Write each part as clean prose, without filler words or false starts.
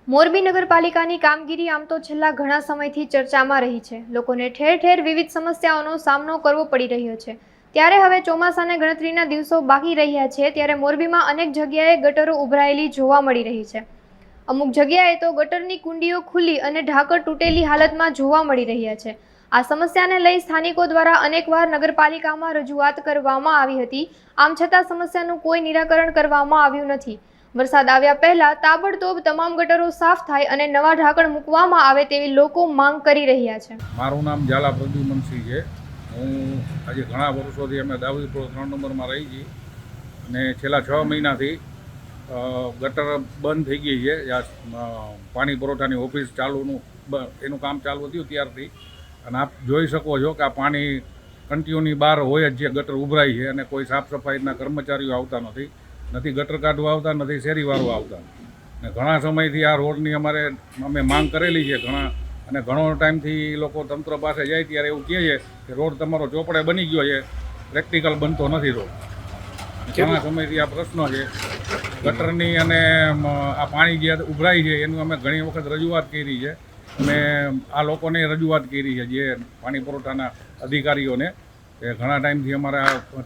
મોરબી નગરપાલિકાની કામગીરી આમ તો છેલ્લા ઘણા સમયથી ચર્ચામાં રહી છે। લોકોને ઠેર ઠેર વિવિધ સમસ્યાઓનો સામનો કરવો પડી રહ્યો છે। ત્યારે હવે ચોમાસાને ગણતરીના દિવસો બાકી રહ્યા છે ત્યારે મોરબીમાં અનેક જગ્યાએ ગટરો ઉભરાયેલી જોવા મળી રહી છે। અમુક જગ્યાએ તો ગટરની કુંડીઓ ખુલ્લી અને ઢાંકણ તૂટેલી હાલતમાં જોવા મળી રહ્યા છે। આ સમસ્યાને લઈ સ્થાનિકો દ્વારા અનેકવાર નગરપાલિકામાં રજૂઆત કરવામાં આવી હતી, આમ છતાં સમસ્યાનું કોઈ નિરાકરણ કરવામાં આવ્યું નથી। વરસાદ આવ્યા પહેલા તાબડતોબ તમામ ગટરો સાફ થાય અને નવા ઢાંકણ મૂકવામાં આવે તેવી લોકો માંગ કરી રહ્યા છે। મારું નામ ઝાલા પ્રદ્યુમનસિંહ છે। હું આજે ઘણા વર્ષોથી અમે દાઉદીપુર 3 નંબરમાં રહી છીએ અને છેલ્લા 6 મહિનાથી ગટર બંધ થઈ ગઈ છે। પાણી પુરવઠાની ઓફિસ એનું કામ ચાલુ થયું ત્યારથી અને આપ જોઈ શકો છો કે આ પાણી કંટીઓની બહાર હોય જ, જે ગટર ઉભરાય છે અને કોઈ સાફ સફાઈના કર્મચારીઓ આવતા નથી ગટર કાઢવા આવતા, નથી શેરીવાળો આવતા। અને ઘણા સમયથી આ રોડની અમે માંગ કરેલી છે ઘણો ટાઈમથી લોકો તંત્ર પાસે જાય ત્યારે એવું કહે છે કે રોડ તમારો ચોપડે બની ગયો છે, પ્રેક્ટિકલ બનતો નથી રોડ। ઘણા સમયથી આ પ્રશ્નો છે ગટરની અને આ પાણી જે ઉભરાય છે એનું અમે ઘણી વખત રજૂઆત કરી છે। અમે આ લોકોને રજૂઆત કરી છે, જે પાણી પુરવઠાના અધિકારીઓને, કે ઘણા ટાઈમથી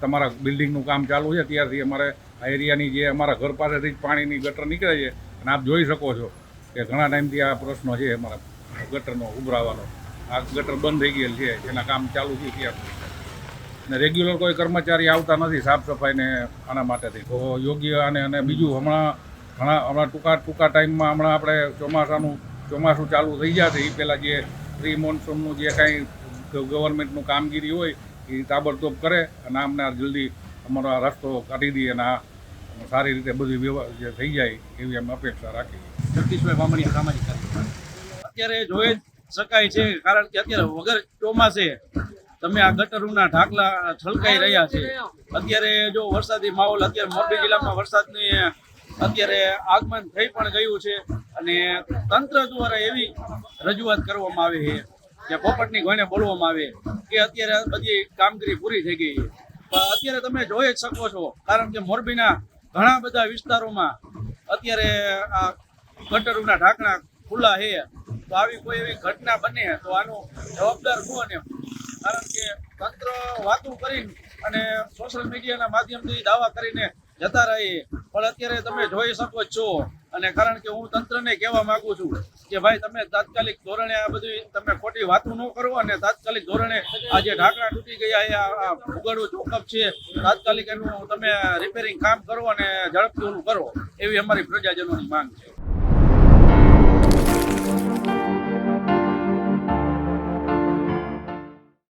તમારા બિલ્ડિંગનું કામ ચાલુ છે ત્યારથી અમારે આ એરિયાની જે અમારા ઘર પાસેથી જ પાણીની ગટર નીકળે છે અને આપ જોઈ શકો છો કે ઘણા ટાઈમથી આ પ્રશ્નો છે અમારા ગટરનો ઉભરાવાનો। આ ગટર બંધ થઈ ગયેલ છે, એના કામ ચાલુ છે ત્યારથી અને રેગ્યુલર કોઈ કર્મચારી આવતા નથી સાફ સફાઈને આના માટેથી। તો યોગ્ય અને બીજું હમણાં ટૂંકા ટાઈમમાં આપણે ચોમાસું ચાલુ થઈ જશે એ પહેલાં જે પ્રી મોન્સૂનનું જે કાંઈ ગવર્મેન્ટનું કામગીરી હોય એ તાબડતોબ કરે અને અમને જલ્દી અમારો આ રસ્તો કાઢી દઈએ અને આ સારી રીતે બધી જે થઈ જાય એવી અમે અપેક્ષા રાખીએ। જગદીશભાઈ બામણીયા, સામાજિક કાર્યકર। અત્યારે જોઈ શકાય છે, કારણ કે અત્યારે વગર ચોમાસે તમે આ ગટરોના ઢાંકલા છલકાઈ રહ્યા છે। અત્યારે જો વરસાદી માહોલ, અત્યારે મોરબી જિલ્લામાં વરસાદની અત્યારે આગમન થઈ પણ ગયું છે અને તંત્ર દ્વારા એવી રજૂઆત કરવામાં આવે છે કે પોપટની ઘોઈને બોલવામાં આવે કે અત્યારે બધી કામગીરી પૂરી થઈ ગઈ છે। પણ અત્યારે તમે જોઈ જ શકો છો, કારણ કે મોરબીના ઘણા બધા વિસ્તારોમાં અત્યારે આ ગટરોના ઢાંકણા ખુલ્લા છે। તો આવી કોઈ એવી ઘટના બને તો આનું જવાબદાર કોણ એમ? કારણ કે તંત્ર વાતું કરીને અને સોશિયલ મીડિયાના માધ્યમથી દાવા કરીને જતા રહે, પણ અત્યારે તમે જોઈ શકો છો। અને કારણ કે હું તંત્રને કહેવા માંગુ છું કે ભાઈ તમે તાત્કાલિક ધોરણે આ બધી તમે ખોટી વાતો ન કરો અને તાત્કાલિક ધોરણે આ જે ઢાંકણા તૂટી ગયા એ આ ભૂગળું ચોકઅપ છે, તાત્કાલિક એનું તમે રિપેરિંગ કામ કરો અને ઝડપથી ઓલું કરો, એવી અમારી પ્રજાજનોની માંગ છે।